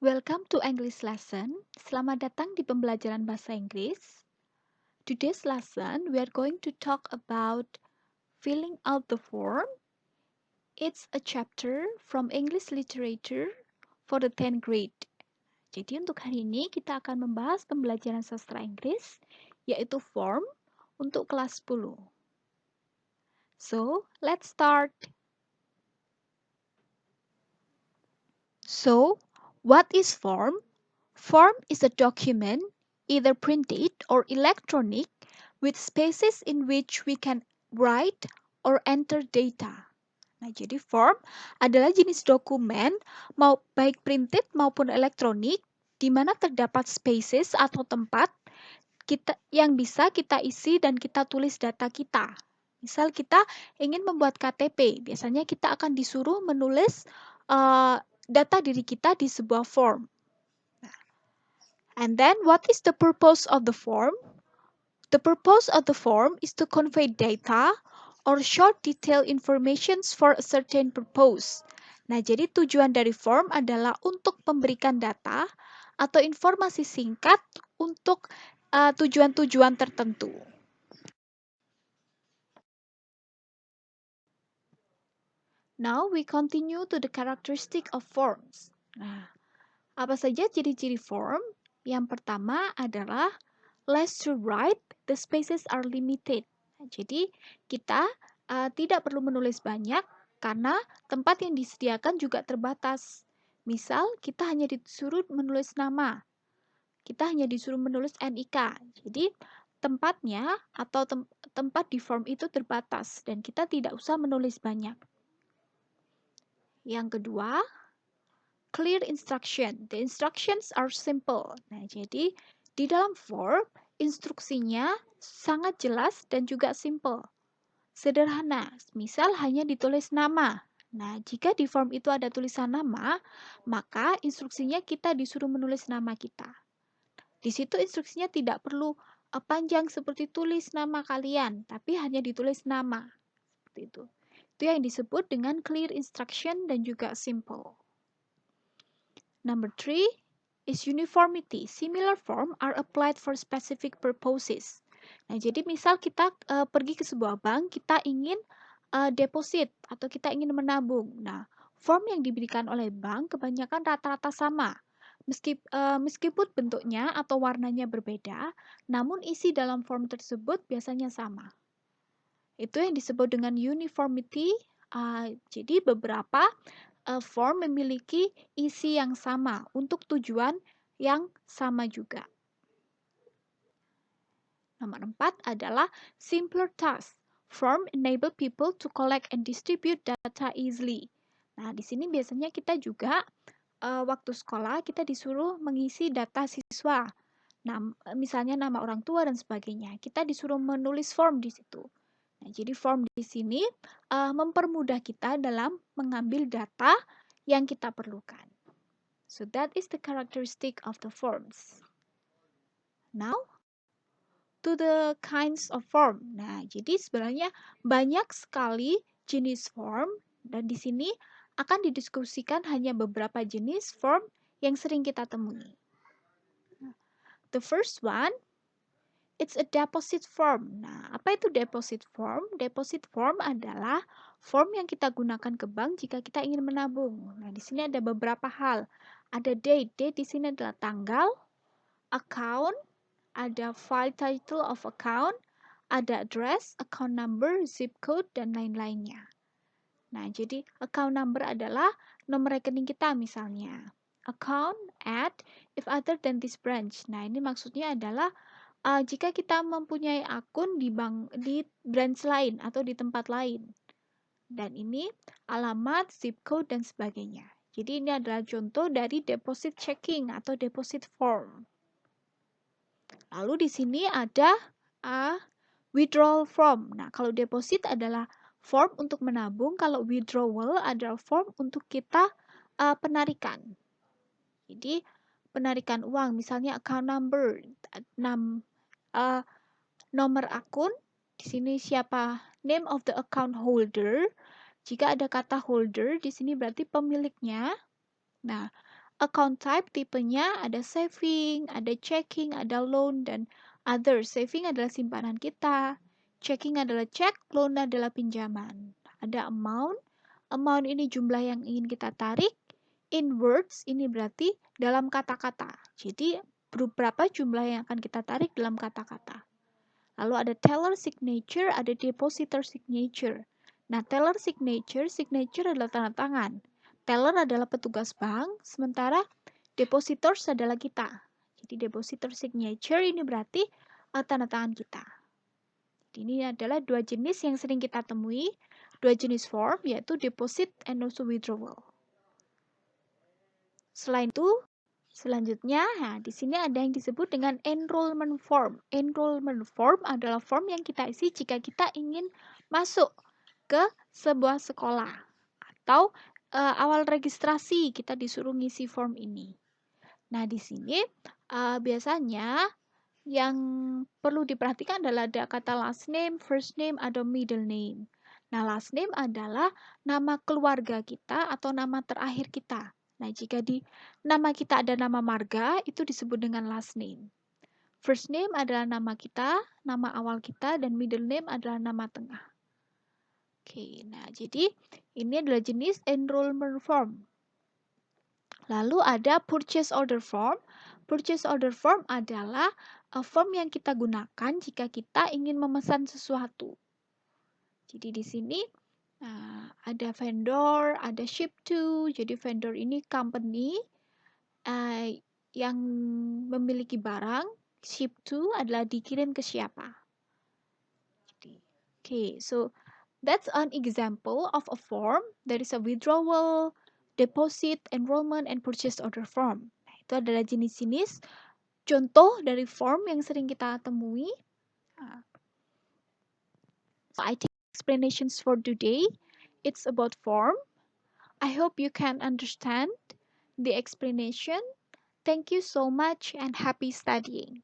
Welcome to English lesson. Selamat datang di pembelajaran bahasa Inggris. Today's lesson we are going to talk about filling out the form. It's a chapter from English literature for the 10th grade. Jadi untuk hari ini kita akan membahas pembelajaran sastra Inggris yaitu form untuk kelas 10. So, let's start. So, what is form? Form is a document, either printed or electronic, with spaces in which we can write or enter data. Nah, jadi form adalah jenis dokumen, baik printed maupun elektronik, di mana terdapat spaces atau tempat yang bisa kita isi dan kita tulis data kita. Misal kita ingin membuat KTP, biasanya kita akan disuruh menulis data diri kita di sebuah form. And then what is the purpose of the form? The purpose of the form is to convey data or short detailed informations for a certain purpose. Nah, jadi tujuan dari form adalah untuk memberikan data atau informasi singkat untuk tujuan-tujuan tertentu. Now we continue to the characteristic of forms. Nah, apa saja ciri-ciri form? Yang pertama adalah less to write, the spaces are limited. Nah, jadi kita tidak perlu menulis banyak karena tempat yang disediakan juga terbatas. Misal kita hanya disuruh menulis nama, kita hanya disuruh menulis NIK. Jadi tempatnya atau tempat di form itu terbatas dan kita tidak usah menulis banyak. Yang kedua, clear instruction. The instructions are simple. Nah, jadi di dalam form instruksinya sangat jelas dan juga simple. Sederhana. Misal hanya ditulis nama. Nah, jika di form itu ada tulisan nama, maka instruksinya kita disuruh menulis nama kita. Di situ instruksinya tidak perlu panjang seperti tulis nama kalian, tapi hanya ditulis nama. Seperti itu. Itu yang disebut dengan clear instruction dan juga simple. Number 3 is uniformity. Similar form are applied for specific purposes. Nah, jadi misal kita pergi ke sebuah bank, kita ingin deposit atau kita ingin menabung. Nah, form yang diberikan oleh bank kebanyakan rata-rata sama. Meskipun bentuknya atau warnanya berbeda, namun isi dalam form tersebut biasanya sama. Itu yang disebut dengan uniformity. Jadi beberapa form memiliki isi yang sama untuk tujuan yang sama juga. Nomor 4 adalah simpler task. Form enable people to collect and distribute data easily. Nah, di sini biasanya kita juga waktu sekolah kita disuruh mengisi data siswa. Nah, misalnya nama orang tua dan sebagainya. Kita disuruh menulis form di situ. Nah, jadi form di sini mempermudah kita dalam mengambil data yang kita perlukan. So that is the characteristic of the forms. Now, to the kinds of form. Nah, jadi sebenarnya banyak sekali jenis form dan di sini akan didiskusikan hanya beberapa jenis form yang sering kita temui. The first one, it's a deposit form. Nah, apa itu deposit form? Deposit form adalah form yang kita gunakan ke bank jika kita ingin menabung. Nah, di sini ada beberapa hal. Ada date. Date di sini adalah tanggal, account, ada file title of account, ada address, account number, zip code, dan lain-lainnya. Nah, jadi account number adalah nomor rekening kita misalnya. Account at if other than this branch. Nah, ini maksudnya adalah jika kita mempunyai akun di branch lain atau di tempat lain. Dan ini alamat, zip code, dan sebagainya. Jadi ini adalah contoh dari deposit checking atau deposit form. Lalu di sini ada withdrawal form. Nah, kalau deposit adalah form untuk menabung, kalau withdrawal adalah form untuk kita penarikan. Jadi penarikan uang, misalnya account number, nomor akun, di sini siapa name of the account holder. Jika ada kata holder, di sini berarti pemiliknya. Nah, Account type tipenya ada saving, ada checking, ada loan, dan other. Saving adalah simpanan kita, checking adalah cek, loan adalah pinjaman. Ada amount, amount ini jumlah yang ingin kita tarik, in words ini berarti dalam kata-kata. Jadi berapa jumlah yang akan kita tarik dalam kata-kata. Lalu ada teller signature, ada depositor signature. Nah, teller signature, signature adalah tanda tangan. Teller adalah petugas bank, sementara depositors adalah kita. Jadi depositor signature ini berarti tanda tangan kita. Ini adalah dua jenis yang sering kita temui, dua jenis form, yaitu deposit and also withdrawal. Selain itu, selanjutnya, di sini ada yang disebut dengan enrollment form. Enrollment form adalah form yang kita isi jika kita ingin masuk ke sebuah sekolah atau awal registrasi kita disuruh ngisi form ini. Nah, di sini biasanya yang perlu diperhatikan adalah ada kata last name, first name, atau middle name. Nah, last name adalah nama keluarga kita atau nama terakhir kita. Nah, jika di nama kita ada nama marga, itu disebut dengan last name. First name adalah nama kita, nama awal kita, dan middle name adalah nama tengah. Oke, nah jadi ini adalah jenis enrollment form. Lalu ada purchase order form. Purchase order form adalah form yang kita gunakan jika kita ingin memesan sesuatu. Jadi di sini ada vendor, ada ship to. Jadi vendor ini company yang memiliki barang. Ship to adalah dikirim ke siapa. Okay, so that's an example of a form. There is a withdrawal, deposit, enrollment, and purchase order form. Nah, itu adalah jenis-jenis contoh dari form yang sering kita temui. So I think explanations for today, it's about form. I hope you can understand the explanation. Thank you so much and happy studying.